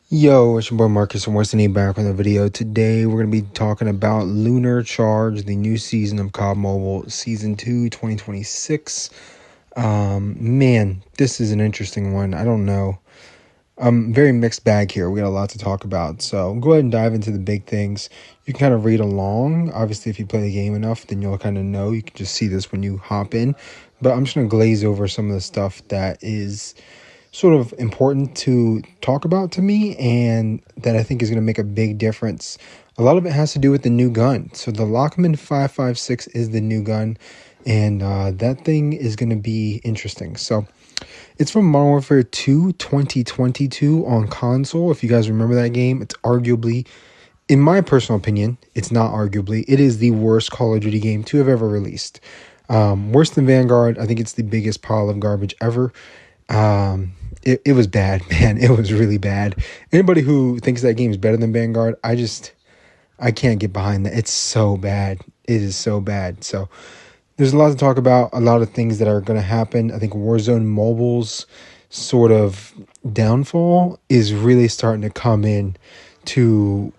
Yo, it's your boy Marcus and Weston back with a video. Today we're going to be talking about Lunar Charge, the new season of COD Mobile, Season 2, 2026. Man, this is an interesting one. I don't know. Very mixed bag here. We got a lot to talk about. So go ahead and dive into the big things. You can kind of read along. Obviously, if you play the game enough, then you'll kind of know. You can just see this when you hop in. But I'm just going to glaze over some of the stuff that is sort of important to talk about to me and that I think is going to make a big difference. A lot of it has to do with the new gun. So the Lockman 556 is the new gun, and that thing is going to be interesting. So it's from Modern Warfare 2 2022 on console. If you guys remember that game, it's arguably, in my personal opinion, it's not arguably, it is the worst Call of Duty game to have ever released. Worse than Vanguard. I think it's the biggest pile of garbage ever. It was bad, man. It was really bad. Anybody who thinks that game is better than Vanguard, I can't get behind that. It's so bad. It is so bad. So there's a lot to talk about, a lot of things that are going to happen. I think Warzone Mobile's sort of downfall is really starting to come in to,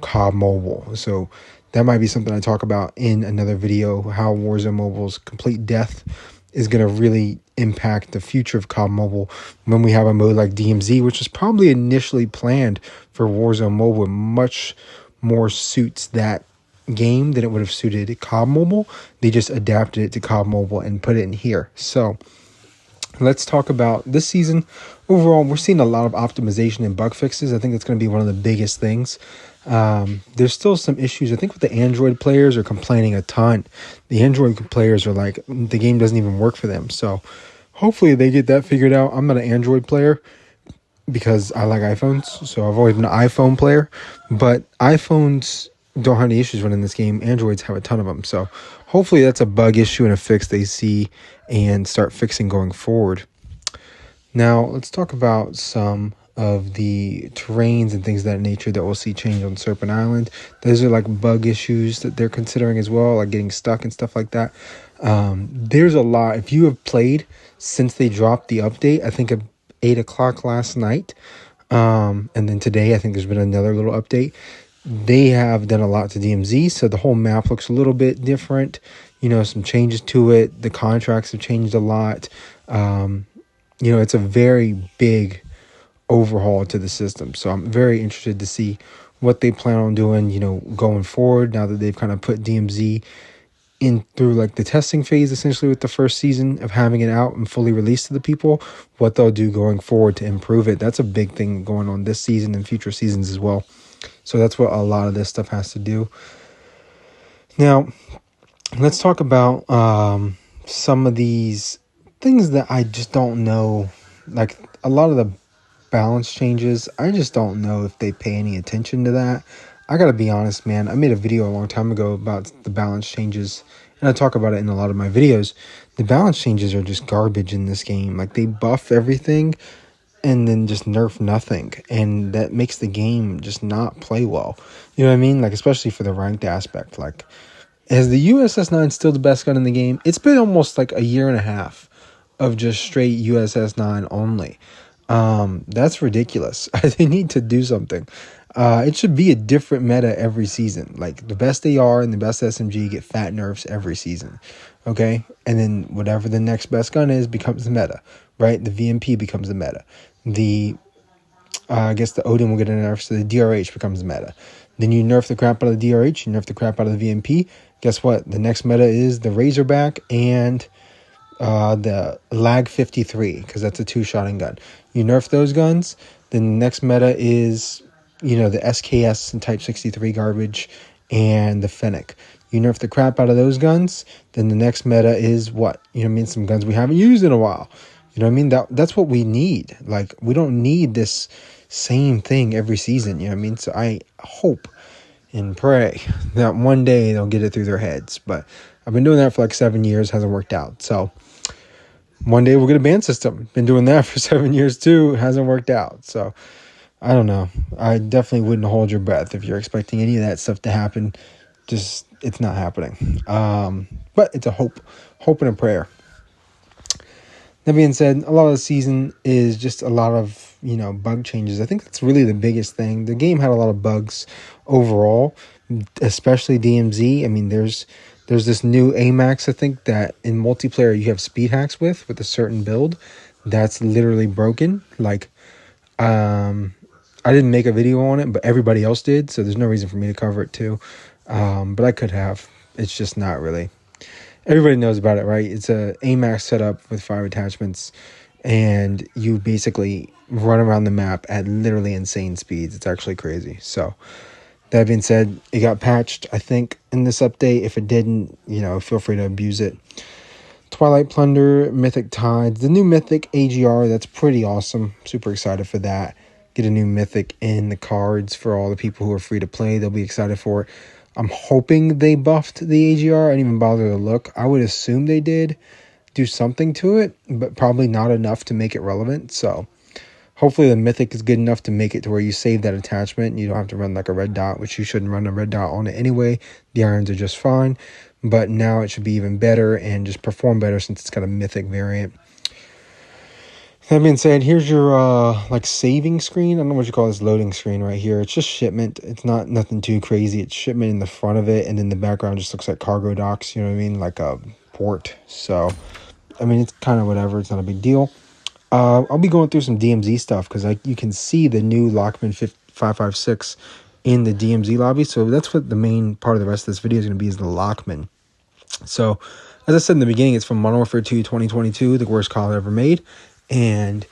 COD Mobile. So that might be something I talk about in another video, how Warzone Mobile's complete death is going to really impact the future of COD Mobile when we have a mode like DMZ, which was probably initially planned for Warzone Mobile. It much more suits that game than it would have suited COD Mobile. They just adapted it to COD Mobile and put it in here. So let's talk about this season. Overall, we're seeing a lot of optimization and bug fixes. I think that's going to be one of the biggest things. There's still some issues. I think with the Android players are complaining a ton. The Android players are like, the game doesn't even work for them. So hopefully they get that figured out. I'm not an Android player because I like iPhones. So I've always been an iPhone player. But iPhones don't have any issues running this game. Androids have a ton of them. So hopefully that's a bug issue and a fix they see and start fixing going forward. Now, let's talk about some of the terrains and things of that nature that we'll see change on Serpent Island. Those are like bug issues that they're considering as well, like getting stuck and stuff like that. There's a lot. If you have played since they dropped the update, I think at 8 o'clock last night, and then today I think there's been another little update. They have done a lot to DMZ, so the whole map looks a little bit different. Some changes to it. The contracts have changed a lot. It's a very big overhaul to the system. So I'm very interested to see what they plan on doing, going forward now that they've kind of put DMZ in through like the testing phase, essentially with the first season of having it out and fully released to the people, what they'll do going forward to improve it. That's a big thing going on this season and future seasons as well. So that's what a lot of this stuff has to do. Now, let's talk about some of these things that I just don't know. Like a lot of the balance changes, I just don't know if they pay any attention to that. I gotta be honest, man. I made a video a long time ago about the balance changes, and I talk about it in a lot of my videos. The balance changes are just garbage in this game. Like, they buff everything and then just nerf nothing, and that makes the game just not play well. You know what I mean? Like, especially for the ranked aspect. Like, is the USS-9 still the best gun in the game? It's been almost like a year and a half of just straight USS-9 only. That's ridiculous. They need to do something. It should be a different meta every season. Like, the best AR and the best SMG get fat nerfs every season. Okay? And then whatever the next best gun is becomes the meta, right? The VMP becomes the meta. I guess the Odin will get a nerf, so the DRH becomes the meta. Then you nerf the crap out of the DRH, you nerf the crap out of the VMP. Guess what? The next meta is the Razorback and the Lag 53, because that's a two-shotting gun. You nerf those guns, then the next meta is, the SKS and Type 63 garbage and the Fennec. You nerf the crap out of those guns, then the next meta is what? Some guns we haven't used in a while. That's what we need. Like, we don't need this same thing every season, So I hope and pray that one day they'll get it through their heads. But I've been doing that for like 7 years, hasn't worked out. So one day we'll get a ban system. Been doing that for 7 years too, hasn't worked out. So I don't know. I definitely wouldn't hold your breath if you're expecting any of that stuff to happen. Just, it's not happening. But it's a hope and a prayer. That being said, a lot of the season is just a lot of, bug changes. I think that's really the biggest thing. The game had a lot of bugs overall, especially DMZ. I mean, there's this new AMAX, I think, that in multiplayer you have speed hacks with a certain build that's literally broken. Like, I didn't make a video on it, but everybody else did, so there's no reason for me to cover it too. But I could have. It's just not really. Everybody knows about it, right? It's a AMAX setup with 5 attachments, and you basically run around the map at literally insane speeds. It's actually crazy. So that being said, it got patched, I think, in this update. If it didn't, feel free to abuse it. Twilight Plunder, Mythic Tides, the new Mythic AGR, that's pretty awesome. Super excited for that. Get a new Mythic in the cards for all the people who are free to play. They'll be excited for it. I'm hoping they buffed the AGR. I didn't even bother to look. I would assume they did do something to it, but probably not enough to make it relevant. So hopefully the Mythic is good enough to make it to where you save that attachment and you don't have to run like a red dot, which you shouldn't run a red dot on it anyway. The irons are just fine, but now it should be even better and just perform better since it's got a Mythic variant. That being said, here's your like saving screen. I don't know what you call this loading screen right here. It's just shipment. It's not nothing too crazy. It's shipment in the front of it, and then the background just looks like cargo docks. You know what I mean, like a port. So, I mean, it's kind of whatever. It's not a big deal. I'll be going through some DMZ stuff because you can see the new Lockman 556 in the DMZ lobby. So that's what the main part of the rest of this video is going to be, is the Lockman. So, as I said in the beginning, it's from Modern Warfare 2 2022, the worst COD ever made. And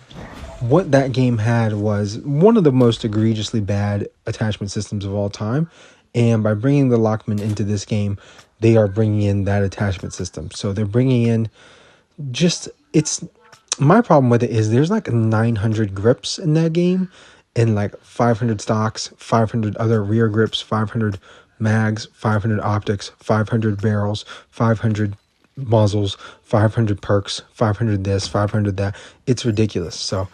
what that game had was one of the most egregiously bad attachment systems of all time. And by bringing the Lockman into this game, they are bringing in that attachment system. So they're bringing in my problem with it is there's like 900 grips in that game, and like 500 stocks, 500 other rear grips, 500 mags, 500 optics, 500 barrels, 500 muzzles, 500 perks, 500 this, 500 that. It's ridiculous. So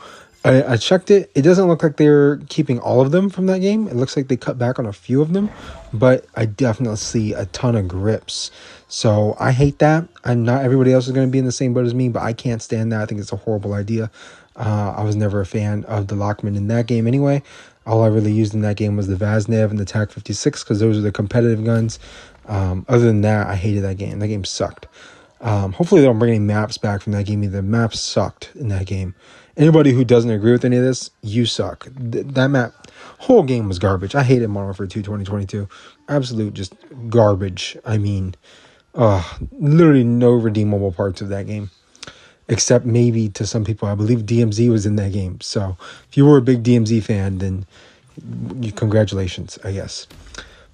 I checked it. It doesn't look like they're keeping all of them from that game. It looks like they cut back on a few of them, but I definitely see a ton of grips. So I hate that. And not everybody else is going to be in the same boat as me, but I can't stand that. I think it's a horrible idea. I was never a fan of the Lockman in that game anyway. All I really used in that game was the Vaznev and the TAC 56 because those are the competitive guns. Other than that, I hated that game. That game sucked. Hopefully they don't bring any maps back from that game either. The maps sucked in that game. Anybody who doesn't agree with any of this, you suck. That whole game was garbage. I hated Modern Warfare 2 2022. Absolute just garbage. I mean, literally no redeemable parts of that game. Except maybe to some people. I believe DMZ was in that game. So if you were a big DMZ fan, then congratulations, I guess.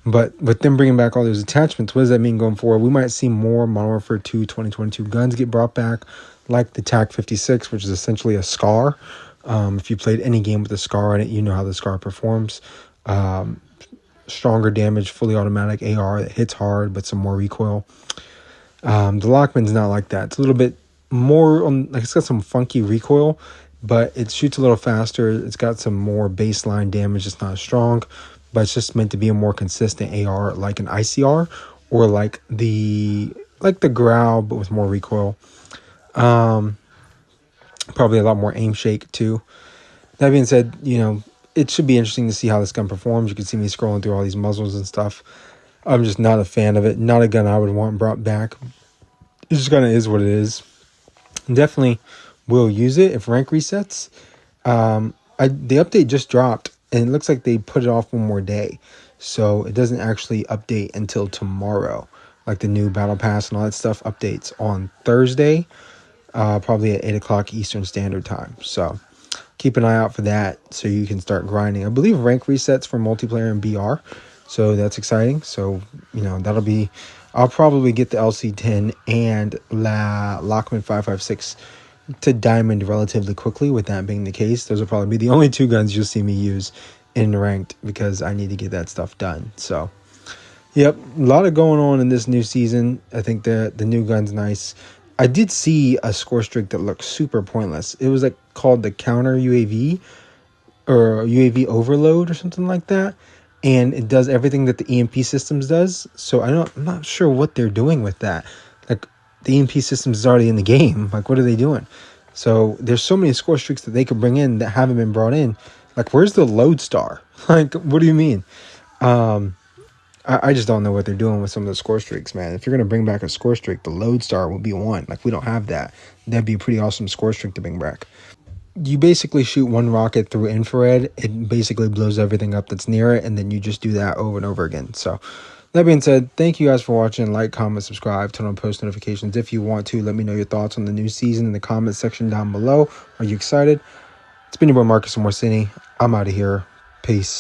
But with them bringing back all those attachments, what does that mean going forward? We might see more Modern Warfare 2 2022 guns get brought back, like the TAC 56, which is essentially a SCAR. If you played any game with a SCAR on it, you know how the SCAR performs. Stronger damage, fully automatic AR that hits hard, but some more recoil. The Lockman's not like that. It's a little bit more like it's got some funky recoil, but it shoots a little faster. It's got some more baseline damage. It's not as strong, but it's just meant to be a more consistent AR, like an ICR or like the Growl, but with more recoil. Probably a lot more aim shake too. That being said, it should be interesting to see how this gun performs. You can see me scrolling through all these muzzles and stuff. I'm just not a fan of it. Not a gun I would want brought back. It just kind of is what it is. Definitely will use it if rank resets. The update just dropped, and it looks like they put it off one more day. So it doesn't actually update until tomorrow. Like the new Battle Pass and all that stuff updates on Thursday, probably at 8 o'clock Eastern Standard Time. So keep an eye out for that so you can start grinding. I believe rank resets for multiplayer and BR. So that's exciting. So, that'll be... I'll probably get the LC10 and Lockman 556 to Diamond relatively quickly. With that being the case, those will probably be the only 2 guns you'll see me use in ranked because I need to get that stuff done. So, yep, a lot of going on in this new season. I think the new gun's nice. I did see a score streak that looked super pointless. It was called the counter UAV or UAV overload or something like that. And it does everything that the EMP systems does. So I'm not sure what they're doing with that. Like, the EMP systems is already in the game. Like, what are they doing? So there's so many score streaks that they could bring in that haven't been brought in. Like, where's the lodestar? Like, what do you mean? I just don't know what they're doing with some of the score streaks, man. If you're going to bring back a score streak, the lodestar will be one. Like, we don't have that. That'd be a pretty awesome score streak to bring back. You basically shoot one rocket through infrared. It basically blows everything up that's near it, and then you just do that over and over again. So that being said, thank you guys for watching. Like, comment, subscribe, turn on post notifications if you want to. Let me know your thoughts on the new season in the comment section down below. Are you excited? It's been your boy Marcus from Morsini. I'm out of here. Peace.